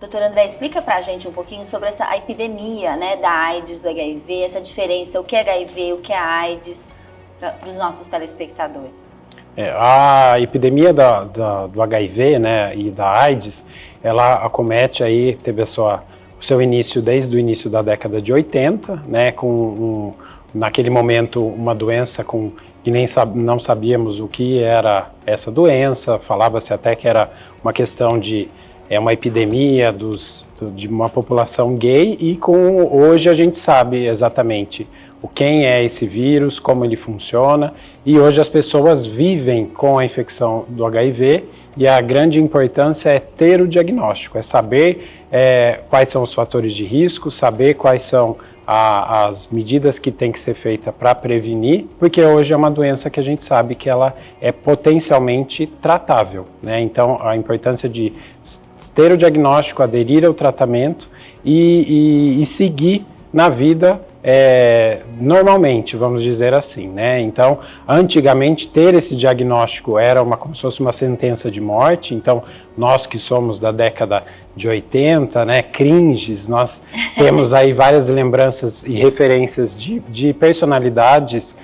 Doutor André, explica pra gente um pouquinho sobre essa epidemia, né, da AIDS, do HIV, essa diferença, o que é HIV, o que é AIDS, para os nossos telespectadores. A epidemia do HIV, né, e da AIDS, ela acomete aí, teve o seu início desde o início da década de 80, né, naquele momento uma doença que não sabíamos o que era essa doença, falava-se até que era uma questão de uma epidemia de uma população gay, e hoje a gente sabe exatamente quem é esse vírus, como ele funciona, e hoje as pessoas vivem com a infecção do HIV, e a grande importância é ter o diagnóstico, é saber quais são os fatores de risco, saber quais são as medidas que tem que ser feita para prevenir, porque hoje é uma doença que a gente sabe que ela é potencialmente tratável, né? Então a importância de ter o diagnóstico, aderir ao tratamento e seguir na vida normalmente, vamos dizer assim, né? Então, antigamente ter esse diagnóstico era como se fosse uma sentença de morte. Então, nós que somos da década de 80, né, cringes, nós temos aí várias lembranças e referências de personalidades,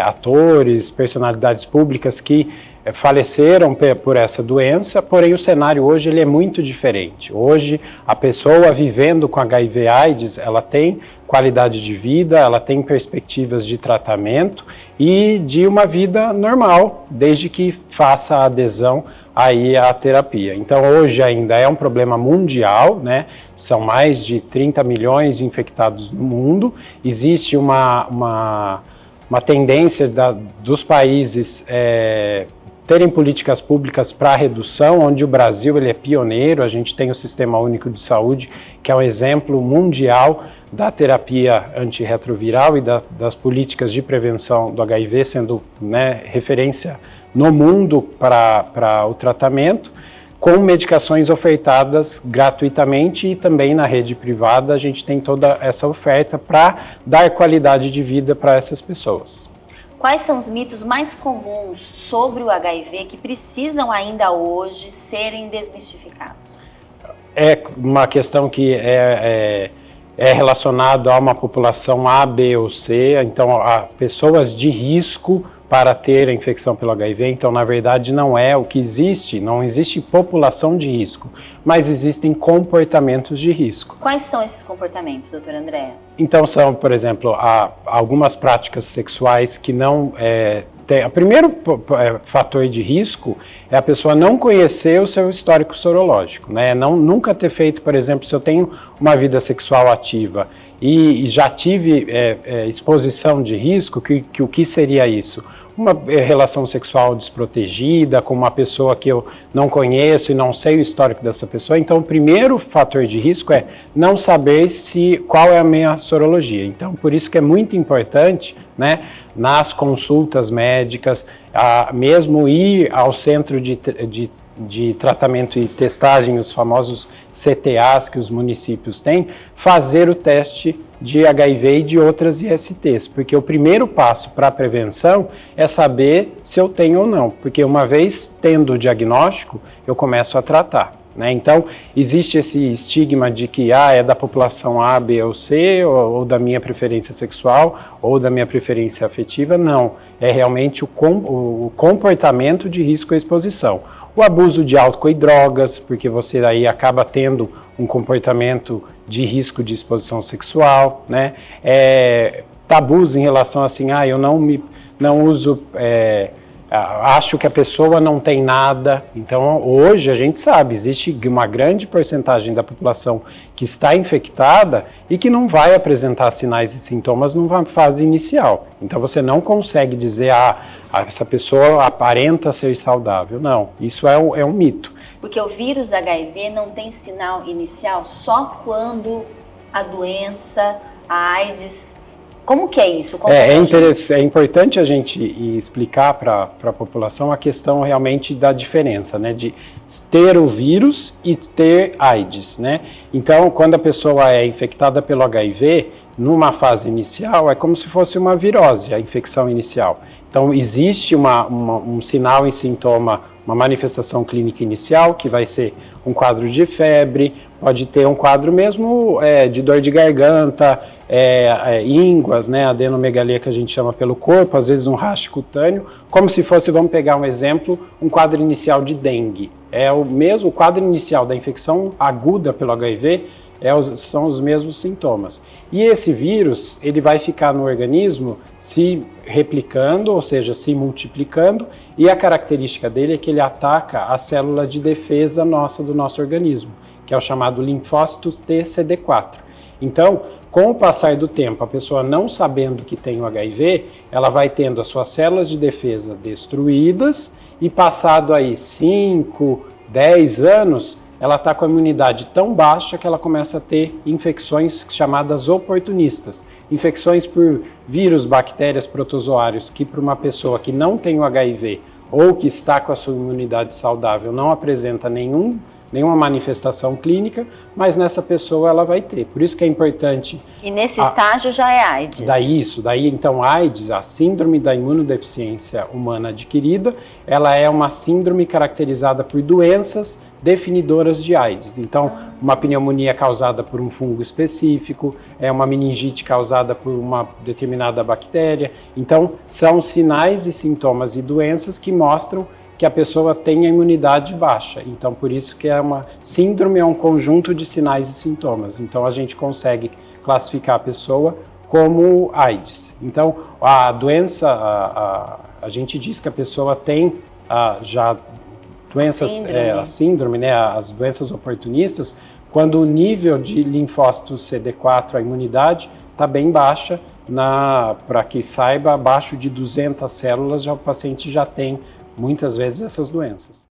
atores, personalidades públicas que faleceram por essa doença, porém o cenário hoje ele é muito diferente. Hoje, a pessoa vivendo com HIV/AIDS, ela tem qualidade de vida, ela tem perspectivas de tratamento e de uma vida normal, desde que faça a adesão aí à terapia. Então, hoje ainda é um problema mundial, né? São mais de 30 milhões de infectados no mundo. Existe uma tendência dos países terem políticas públicas para redução, onde o Brasil ele é pioneiro. A gente tem o Sistema Único de Saúde, que é um exemplo mundial da terapia antirretroviral e das políticas de prevenção do HIV, sendo, né, referência no mundo para o tratamento, com medicações ofertadas gratuitamente, e também na rede privada a gente tem toda essa oferta para dar qualidade de vida para essas pessoas. Quais são os mitos mais comuns sobre o HIV que precisam ainda hoje serem desmistificados? É uma questão que é relacionada a uma população A, B ou C, então a pessoas de risco para ter a infecção pelo HIV. Então, na verdade, não é o que existe, não existe população de risco, mas existem comportamentos de risco. Quais são esses comportamentos, doutor André? Então, são, por exemplo, algumas práticas sexuais que não o primeiro fator de risco é a pessoa não conhecer o seu histórico sorológico, né? Nunca ter feito, por exemplo, se eu tenho uma vida sexual ativa e já tive exposição de risco, o que seria isso? Uma relação sexual desprotegida com uma pessoa que eu não conheço e não sei o histórico dessa pessoa. Então, o primeiro fator de risco é não saber qual é a minha sorologia. Então, por isso que é muito importante, né, nas consultas médicas, mesmo ir ao centro de tratamento e testagem, os famosos CTAs que os municípios têm, fazer o teste de HIV e de outras ISTs, porque o primeiro passo para a prevenção é saber se eu tenho ou não, porque uma vez tendo o diagnóstico, eu começo a tratar, né? Então, existe esse estigma de que é da população A, B ou C, ou da minha preferência sexual, ou da minha preferência afetiva. Não, é realmente o comportamento de risco à exposição. O abuso de álcool e drogas, porque você aí acaba tendo um comportamento de risco de exposição sexual, né? Tabus em relação assim, eu não uso, acho que a pessoa não tem nada. Então, hoje a gente sabe, existe uma grande porcentagem da população que está infectada e que não vai apresentar sinais e sintomas numa fase inicial. Então, você não consegue dizer, essa pessoa aparenta ser saudável. Não, isso é um mito. Porque o vírus HIV não tem sinal inicial só quando a doença, a AIDS... Como que é isso? É importante a gente explicar para a população a questão realmente da diferença, né, de ter o vírus e ter AIDS, né? Então, quando a pessoa é infectada pelo HIV, numa fase inicial, é como se fosse uma virose, a infecção inicial. Então, existe um sinal e sintoma, uma manifestação clínica inicial, que vai ser um quadro de febre, pode ter um quadro mesmo de dor de garganta, ínguas, né, adenomegalia que a gente chama pelo corpo, às vezes um rash cutâneo, como se fosse, vamos pegar um exemplo, um quadro inicial de dengue. É o mesmo quadro inicial da infecção aguda pelo HIV, são os mesmos sintomas. E esse vírus, ele vai ficar no organismo se replicando, ou seja, se multiplicando, e a característica dele é que ele ataca a célula de defesa do nosso organismo, que é o chamado linfócito TCD4. Então, com o passar do tempo, a pessoa não sabendo que tem o HIV, ela vai tendo as suas células de defesa destruídas e passado aí 5, 10 anos, ela está com a imunidade tão baixa que ela começa a ter infecções chamadas oportunistas. Infecções por vírus, bactérias, protozoários, que para uma pessoa que não tem o HIV ou que está com a sua imunidade saudável não apresenta nenhuma manifestação clínica, mas nessa pessoa ela vai ter. Por isso que é importante... E nesse estágio já é AIDS? Daí então AIDS, a síndrome da imunodeficiência humana adquirida, ela é uma síndrome caracterizada por doenças definidoras de AIDS. Então, uma pneumonia causada por um fungo específico, uma meningite causada por uma determinada bactéria. Então, são sinais e sintomas e doenças que mostram que a pessoa tem a imunidade baixa. Então, por isso que uma síndrome é um conjunto de sinais e sintomas. Então, a gente consegue classificar a pessoa como AIDS. Então, a doença, a gente diz que a pessoa tem já doenças, a síndrome, né, as doenças oportunistas, quando o nível de linfócito CD4, a imunidade, está bem baixa, para que saiba, abaixo de 200 células, o paciente já tem muitas vezes essas doenças.